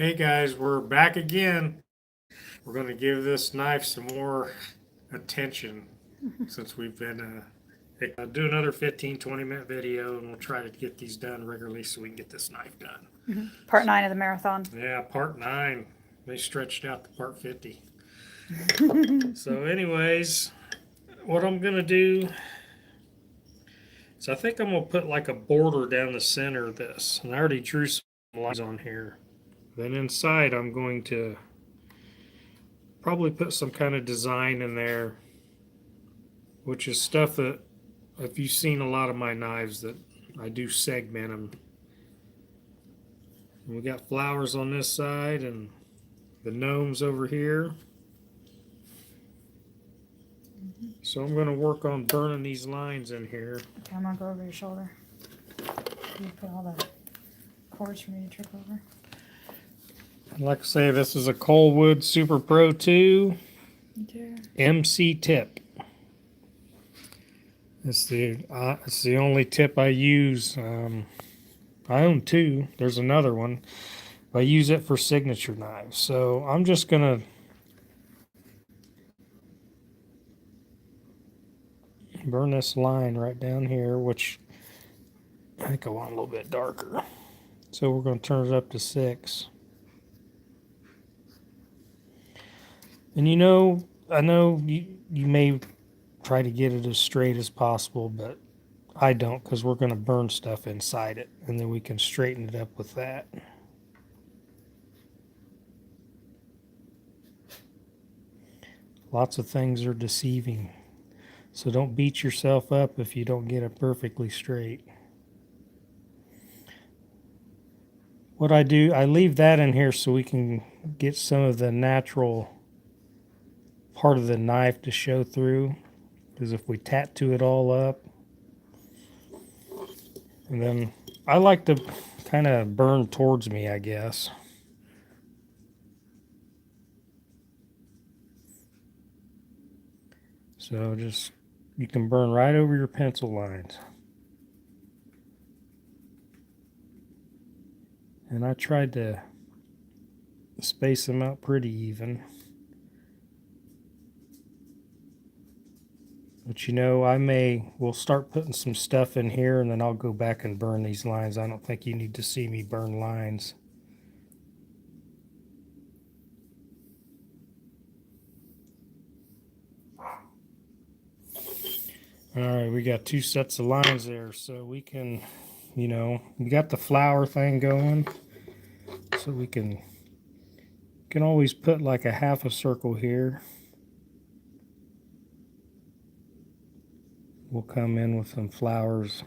Hey guys, we're back again. We're going to give this knife some more attention since we've been do another 15-20 minute video, and we'll try to get these done regularly so we can get this knife done. Part 9 of the marathon. Yeah, part 9. They stretched out to part 50. So anyways, what I'm going to do is I think I'm going to put like a border down the center of this. And I already drew some lines on here. Then inside I'm going to probably put some kind of design in there, which is stuff that if you've seen a lot of my knives that I do segment them. And we got flowers on this side and the gnomes over here. So I'm going to work on burning these lines in here. Okay, I'm going to go over your shoulder. You put all the cords for me to trip over. Like I say, this is a Coalwood Super Pro 2 MC tip. It's the only tip I use. I own 2. There's another one. I use it for signature knives. So I'm just gonna burn this line right down here, which I think I want a little bit darker. So we're going to turn it up to 6. And I know you may try to get it as straight as possible, but I don't, because we're going to burn stuff inside it, and then we can straighten it up with that. Lots of things are deceiving, so don't beat yourself up if you don't get it perfectly straight. What I do, I leave that in here so we can get some of the natural part of the knife to show through, because if we tattoo it all up, and then I like to kind of burn towards me, I guess. So you can burn right over your pencil lines. And I tried to space them out pretty even. But we'll start putting some stuff in here, and then I'll go back and burn these lines. I don't think you need to see me burn lines. Alright, we got 2 sets of lines there, so we can, we got the flower thing going, so we can always put like a half a circle here. We'll come in with some flowers.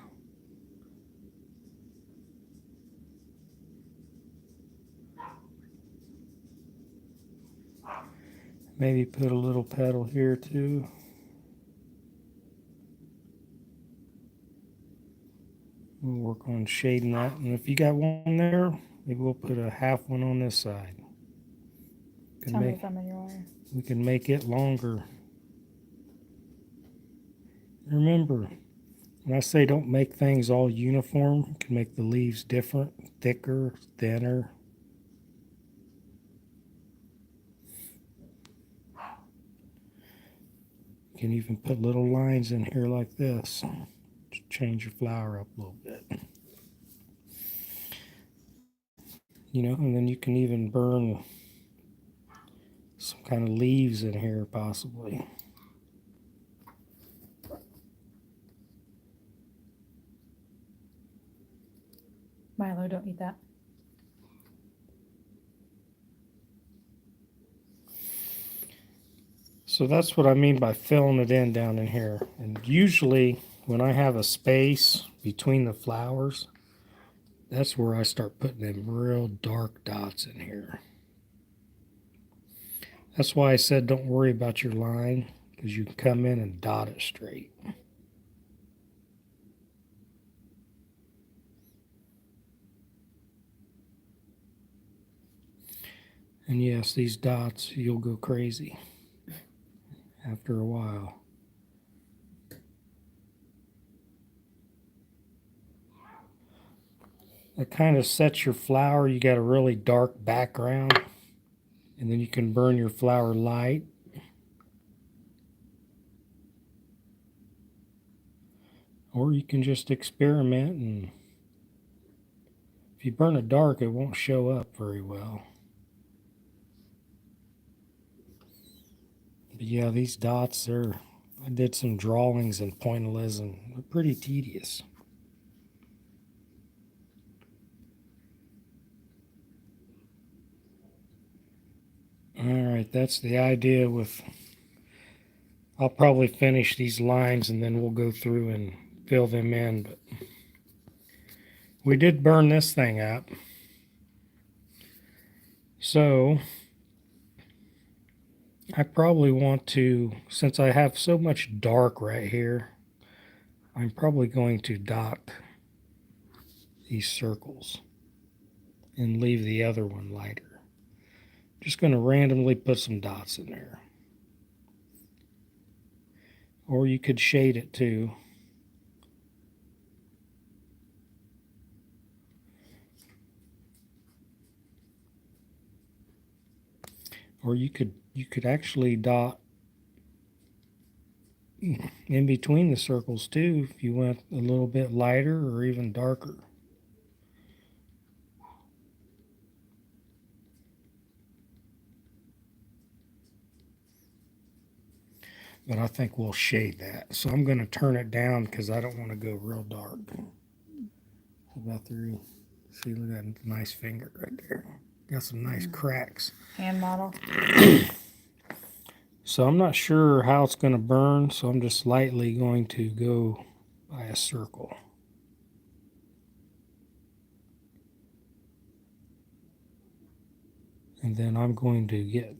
Maybe put a little petal here too. We'll work on shading that. And if you got one there, maybe we'll put a half one on this side. Tell me if I'm in your wire. We can make it longer. Remember, when I say don't make things all uniform, you can make the leaves different, thicker, thinner. You can even put little lines in here like this to change your flower up a little bit. And then you can even burn some kind of leaves in here possibly. Milo, don't eat that. So that's what I mean by filling it in down in here. And usually when I have a space between the flowers, that's where I start putting them real dark dots in here. That's why I said don't worry about your line, because you can come in and dot it straight. And yes, these dots, you'll go crazy after a while. It kind of sets your flower. You got a really dark background, and then you can burn your flower light. Or you can just experiment, and if you burn it dark, it won't show up very well. But yeah, these dots are, I did some drawings in pointillés, and they're pretty tedious. Alright, that's the idea with, I'll probably finish these lines and then we'll go through and fill them in. But we did burn this thing up. So I probably want to, since I have so much dark right here, I'm probably going to dot these circles and leave the other one lighter. Just going to randomly put some dots in there. Or you could shade it too. Or you could actually dot in between the circles too if you went a little bit lighter or even darker. But I think we'll shade that. So I'm going to turn it down because I don't want to go real dark. About three. See, look at that nice finger right there. Got some nice cracks. Hand model. So I'm not sure how it's going to burn, so I'm just lightly going to go by a circle. And then I'm going to get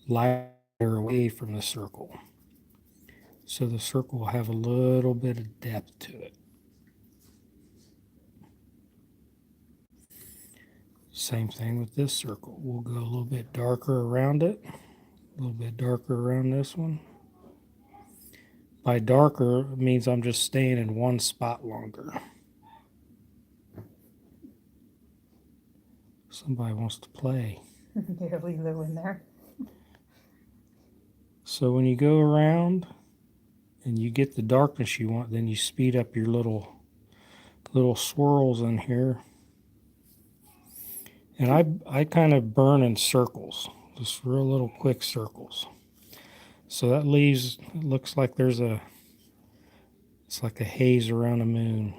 lighter away from the circle. So the circle will have a little bit of depth to it. Same thing with this circle. We'll go a little bit darker around it. A little bit darker around this one. By darker, it means I'm just staying in one spot longer. Somebody wants to play. You have Lilo in there. So when you go around and you get the darkness you want, then you speed up your little swirls in here. And I kind of burn in circles, just real little quick circles. So that leaves, it looks like it's like a haze around a moon.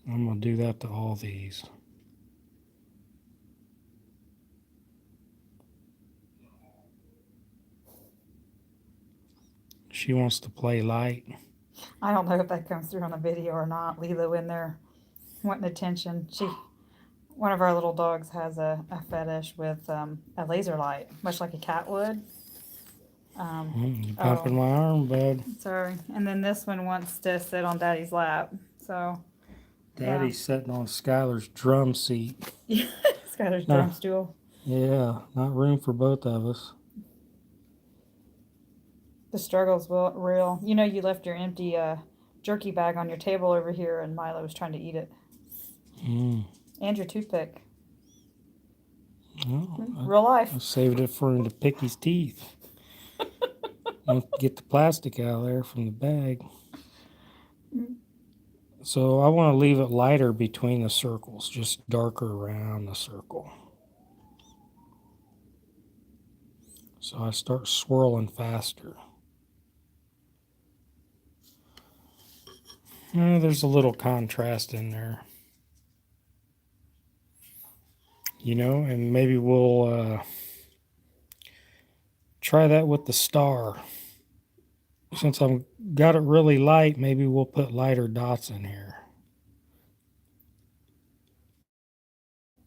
I'm going to do that to all these. She wants to play light. I don't know if that comes through on the video or not. Lilo in there wanting attention. One of our little dogs has a fetish with a laser light, much like a cat would. You're bumping my arm, bud. Sorry. And then this one wants to sit on Daddy's lap. So Daddy's sitting on Skylar's drum seat. Skylar's drum stool. Yeah, not room for both of us. The struggle's real. You know, you left your empty jerky bag on your table over here, and Milo was trying to eat it. And your toothpick. Oh, real life. I saved it for him to pick his teeth. Get the plastic out of there from the bag. So I want to leave it lighter between the circles, just darker around the circle. So I start swirling faster. There's a little contrast in there. You know, and maybe we'll try that with the star. Since I've got it really light, maybe we'll put lighter dots in here.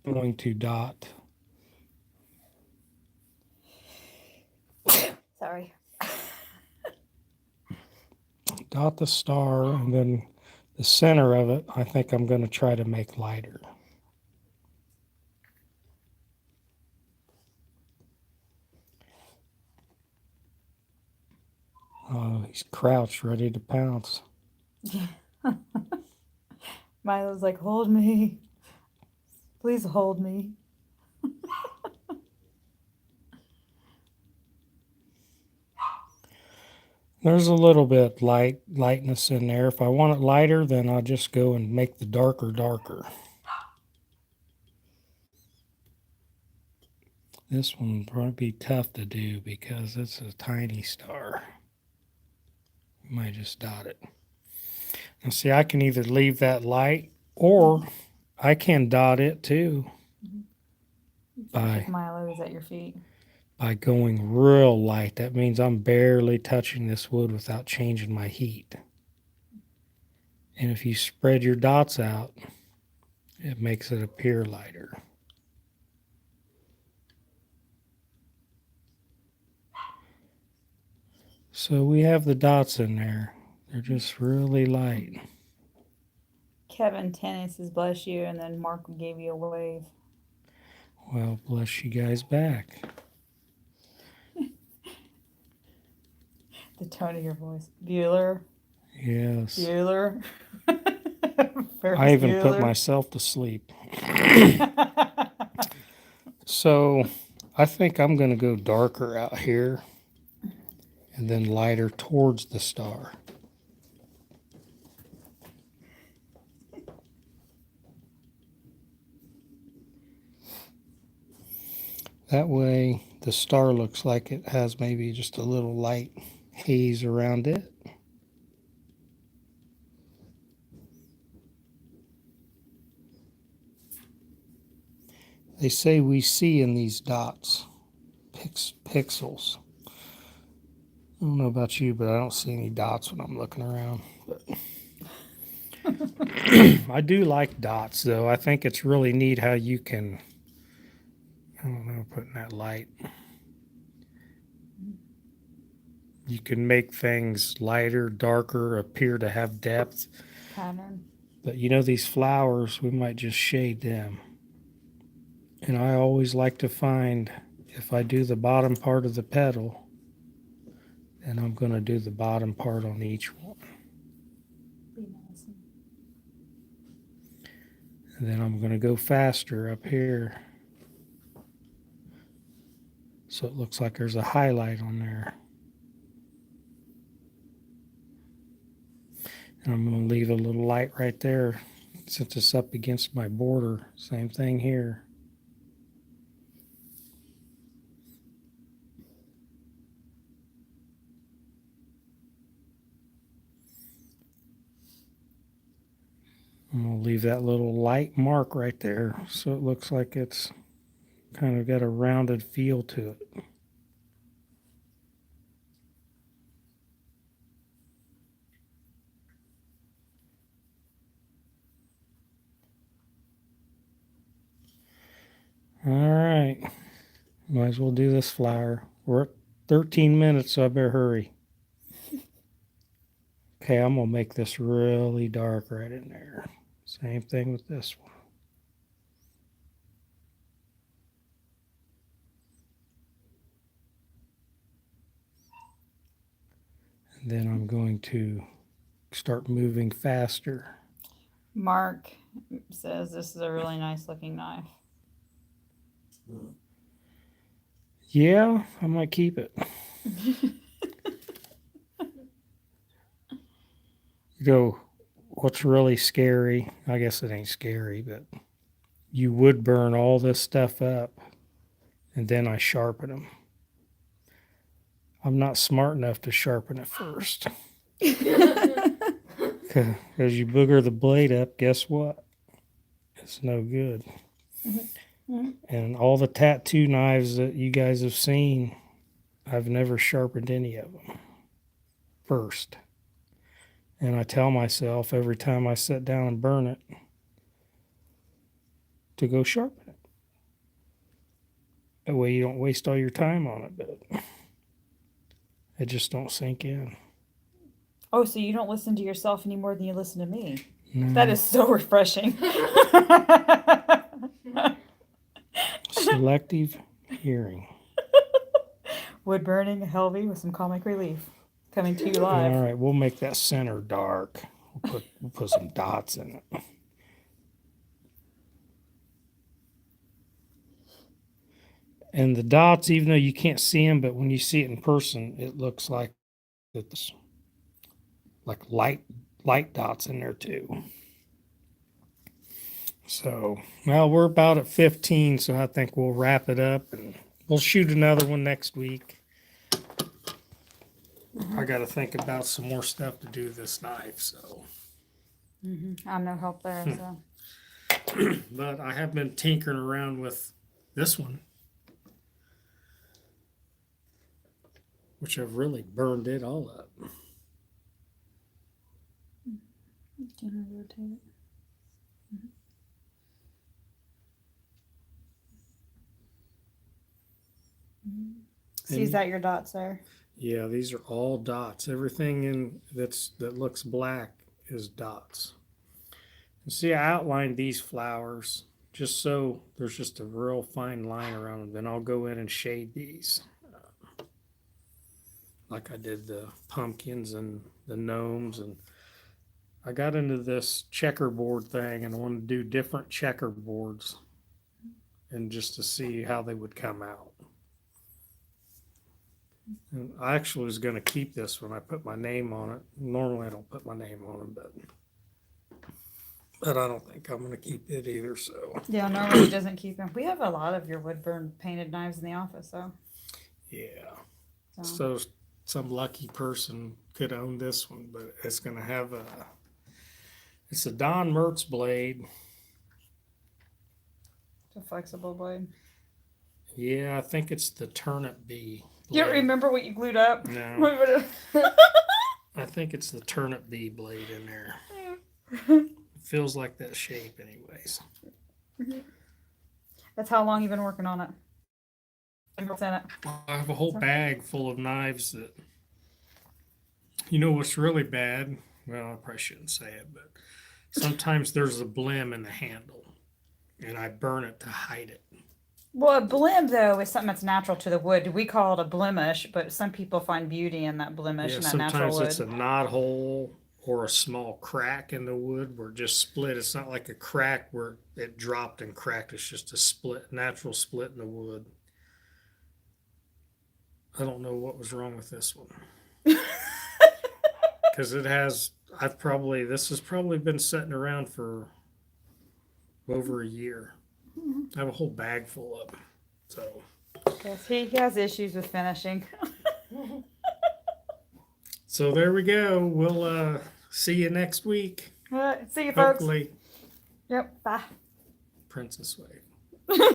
I'm going to dot. Sorry. Dot the star, and then the center of it, I think I'm going to try to make lighter. Oh, he's crouched, ready to pounce. Milo's like, hold me. Please hold me. There's a little bit lightness in there. If I want it lighter, then I'll just go and make the darker. This one will probably be tough to do because it's a tiny star. You might just dot it. Now see, I can either leave that light or I can dot it too by Milo is at your feet. going real light. That means I'm barely touching this wood without changing my heat. And if you spread your dots out, it makes it appear lighter. So we have the dots in there. They're just really light. Kevin Tennis says bless you, and then Mark gave you a wave. Well, bless you guys back. The tone of your voice. Bueller. Yes. Bueller. I even put myself to sleep. So I think I'm going to go darker out here and then lighter towards the star. That way the star looks like it has maybe just a little light haze around it. They say we see in these dots pixels. I don't know about you, but I don't see any dots when I'm looking around. But I do like dots, though. I think it's really neat how you can, I don't know, putting that light. You can make things lighter, darker, appear to have depth. Pattern. But you know, these flowers, we might just shade them. And I always like to find, if I do the bottom part of the petal, and I'm going to do the bottom part on each one. And then I'm going to go faster up here. So it looks like there's a highlight on there. And I'm going to leave a little light right there since it's up against my border. Same thing here. I'm going to leave that little light mark right there so it looks like it's kind of got a rounded feel to it. All right. Might as well do this flower. We're at 13 minutes, so I better hurry. Okay, I'm going to make this really dark right in there. Same thing with this one. And then I'm going to start moving faster. Mark says this is a really nice looking knife. Yeah, I might keep it. You know, what's really scary, I guess it ain't scary, but you would burn all this stuff up and then I sharpen them. I'm not smart enough to sharpen it first. As you booger the blade up, guess what? It's no good. Mm-hmm. And all the tattoo knives that you guys have seen, I've never sharpened any of them first. And I tell myself every time I sit down and burn it to go sharpen it. That way you don't waste all your time on it, but it just don't sink in. Oh, so you don't listen to yourself any more than you listen to me. No. That is so refreshing. Selective hearing. Wood burning, Helvie with some comic relief. Coming to you live. All right, we'll make that center dark. We'll put some dots in it. And the dots, even though you can't see them, but when you see it in person, it looks like it's like light dots in there too. So, well, we're about at 15, so I think we'll wrap it up and we'll shoot another one next week. I got to think about some more stuff to do this knife, so. I'm no help there, so. But I have been tinkering around with this one, which I've really burned it all up. Can I rotate it? See, is that your dots there? Yeah, these are all dots. Everything in that looks black is dots. And see, I outlined these flowers just so there's just a real fine line around them. Then I'll go in and shade these, like I did the pumpkins and the gnomes. And I got into this checkerboard thing and I wanted to do different checkerboards and just to see how they would come out. And I actually was going to keep this when I put my name on it. Normally I don't put my name on them, but I don't think I'm going to keep it either. So Yeah, normally he doesn't keep them. We have a lot of your wood burn painted knives in the office, though. yeah, so some lucky person could own this one, but it's going to have it's a Don Mertz blade. It's a flexible blade. Yeah, I think it's the Turnip Bee. You don't remember what you glued up? No. I think it's the Turnip Bee blade in there. It feels like that shape anyways. That's how long you've been working on it. What's in it? I have a whole bag full of knives that, you know what's really bad? Well, I probably shouldn't say it, but sometimes there's a blim in the handle and I burn it to hide it. Well, a blim, though, is something that's natural to the wood. We call it a blemish, but some people find beauty in that blemish and that natural wood. Sometimes it's a knot hole or a small crack in the wood where it just split. It's not like a crack where it dropped and cracked. It's just a split, natural split in the wood. I don't know what was wrong with this one. Because this has probably been sitting around for over a year. I have a whole bag full of them. So Yes, he has issues with finishing. So there we go. We'll see you next week. See you, folks. Hopefully. Yep. Bye. Princess Wave.